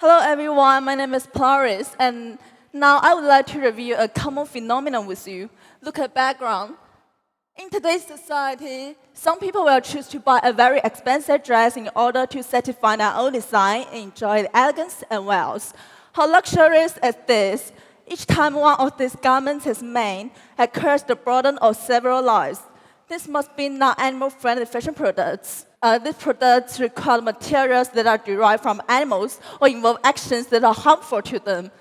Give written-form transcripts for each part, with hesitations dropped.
Hello everyone, my name is Paris, and now I would like to review a common phenomenon with you. Look at background. In today's society, some people will choose to buy a very expensive dress in order to satisfy their own design and enjoy the elegance and wealth. How luxurious is this? Each time one of these garments is made, it carries the burden of several lives. This must be non-animal-friendly fashion products. These products require materials that are derived from animals or involve actions that are harmful to them.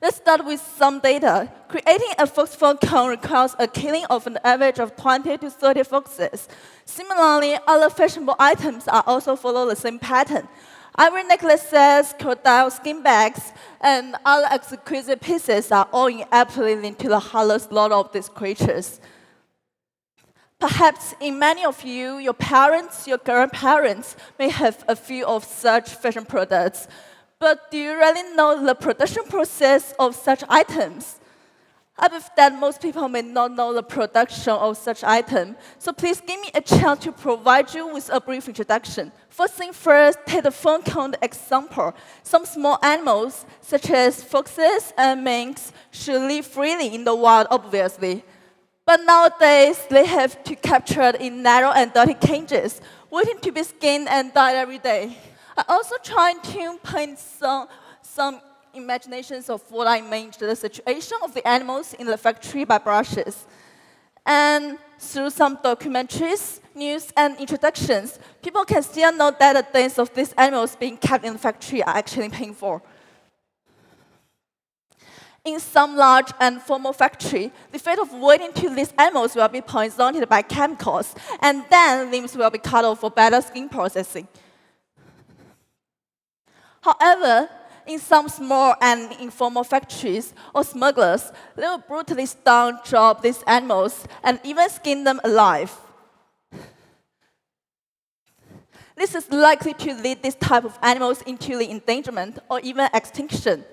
Let's start with some data. Creating a fox phone cone requires a killing of an average of 20 to 30 foxes. Similarly, other fashionable items are also follow the same pattern. Ivory necklaces, crocodile skin bags, and other exquisite pieces are all inaptly linked to the heartless slaughter of these creatures. Perhaps in many of you, your parents, your grandparents may have a few of such fashion products. But do you really know the production process of such items? I believe that most people may not know the production of such items. So please give me a chance to provide you with a brief introduction. First thing first, take the phone cone example. Some small animals, such as foxes and minks, should live freely in the wild, obviously. But nowadays, they have to be captured in narrow and dirty cages, waiting to be skinned and dyed every day. I also try to paint some imaginations of what I mean to the situation of the animals in the factory by brushes. And through some documentaries, news, and introductions, people can still know that the days of these animals being kept in the factory are actually painful. In some large and formal factory, the fate of waiting till these animals will be poisoned by chemicals, and then limbs will be cut off for better skin processing. However, in some small and informal factories or smugglers, they will brutally stun, drop these animals, and even skin them alive. This is likely to lead this type of animals into the endangerment or even extinction.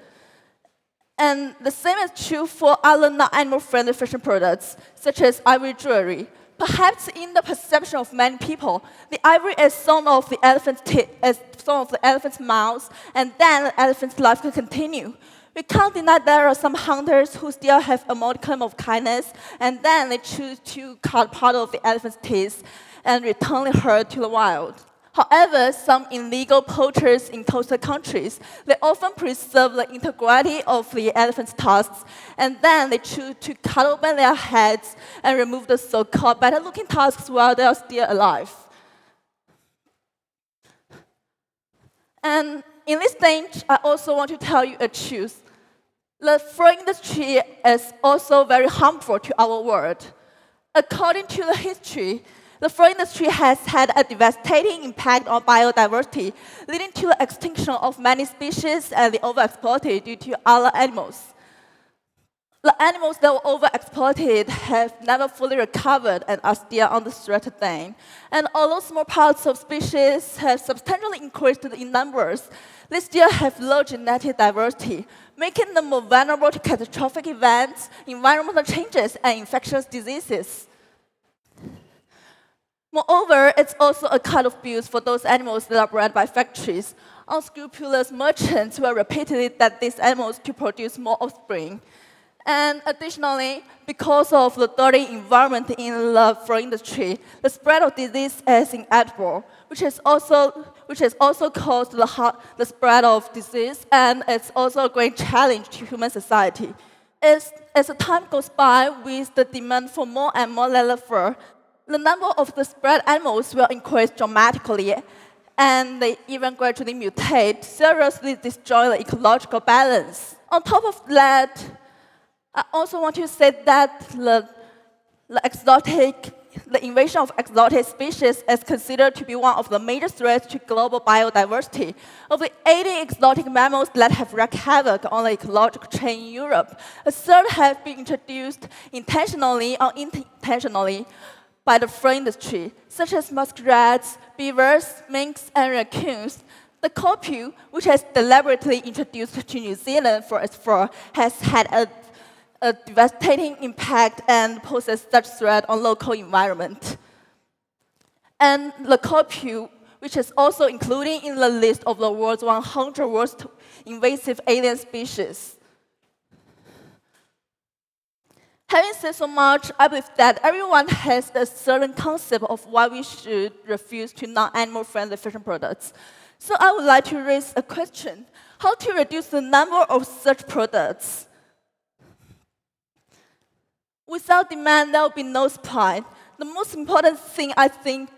And the same is true for other non-animal-friendly fashion products, such as ivory jewelry. Perhaps in the perception of many people, the ivory is sewn off the elephant's teeth, sewn off the elephant's mouth, and then the elephant's life can continue. We can't deny there are some hunters who still have a modicum of kindness, and then they choose to cut part of the elephant's teeth and return the herd to the wild. However, some illegal poachers in coastal countries, they often preserve the integrity of the elephant's tusks, and then they choose to cut open their heads and remove the so-called better-looking tusks while they are still alive. And in this stage, I also want to tell you a truth. The fur industry is also very harmful to our world. According to the history, the fur industry has had a devastating impact on biodiversity, leading to the extinction of many species and the overexploited due to other animals. The animals that were overexploited have never fully recovered and are still under threat today. And although small parts of species have substantially increased in numbers, they still have low genetic diversity, making them more vulnerable to catastrophic events, environmental changes, and infectious diseases. Moreover, it's also a kind of abuse for those animals that are bred by factories. Unscrupulous merchants will repeatedly test these animals to produce more offspring. And additionally, because of the dirty environment in the fur industry, the spread of disease is inevitable, which has also caused the spread of disease, and it's also a great challenge to human society. As the time goes by with the demand for more and more leather fur, the number of the spread animals will increase dramatically, and they even gradually mutate, seriously destroying the ecological balance. On top of that, I also want to say that the invasion of exotic species is considered to be one of the major threats to global biodiversity. Of the 80 exotic mammals that have wreaked havoc on the ecological chain in Europe, a third have been introduced intentionally or unintentionally by the fur industry, such as muskrats, beavers, minks, and raccoons. The corpus, which is deliberately introduced to New Zealand for its fur, has had a devastating impact and poses such threat on local environment. And the corpus, which is also included in the list of the world's 100 worst invasive alien species. Having said so much, I believe that everyone has a certain concept of why we should refuse to non-animal friendly fashion products. So I would like to raise a question: how to reduce the number of such products? Without demand, there will be no supply. The most important thing I think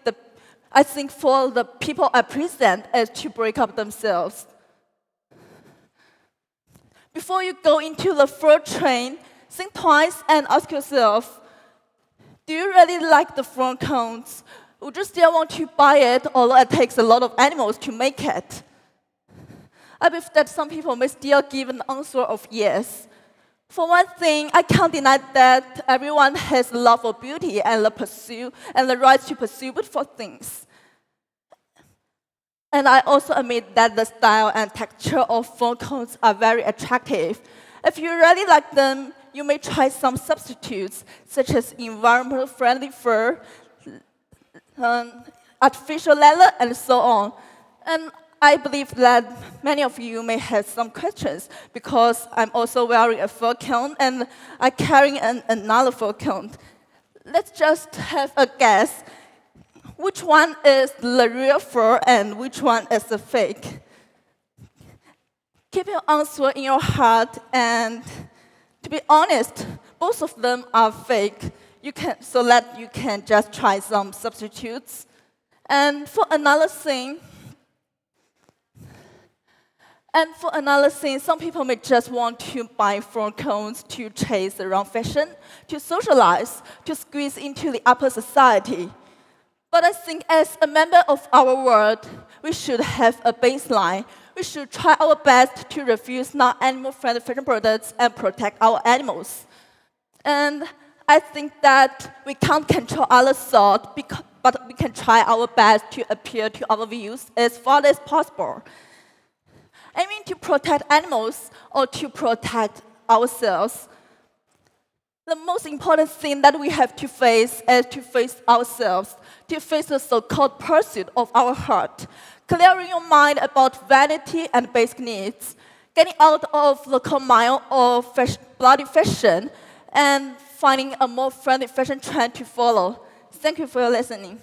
for the people at present is to break up themselves. Before you go into the fur train, think twice and ask yourself, do you really like the fur coats? Would you still want to buy it, although it takes a lot of animals to make it? I believe that some people may still give an answer of yes. For one thing, I can't deny that everyone has a love for beauty and the right to pursue beautiful things. And I also admit that the style and texture of fur coats are very attractive. If you really like them, you may try some substitutes, such as environmental-friendly fur, artificial leather, and so on. And I believe that many of you may have some questions, because I'm also wearing a fur coat and I'm carrying another fur coat. Let's just have a guess. Which one is the real fur and which one is the fake? Keep your answer in your heart, and to be honest, both of them are fake. So that you can just try some substitutes. And for another thing, some people may just want to buy fur coats to chase around fashion, to socialize, to squeeze into the upper society. But I think as a member of our world, we should have a baseline. We should try our best to refuse non-animal-friendly fashion products and protect our animals. And I think that we can't control others' thought, but we can try our best to appeal to our views as far as possible. Aiming to protect animals or to protect ourselves, the most important thing that we have to face is to face ourselves, to face the so-called pursuit of our heart, clearing your mind about vanity and basic needs, getting out of the command of bloody fashion, and finding a more friendly fashion trend to follow. Thank you for your listening.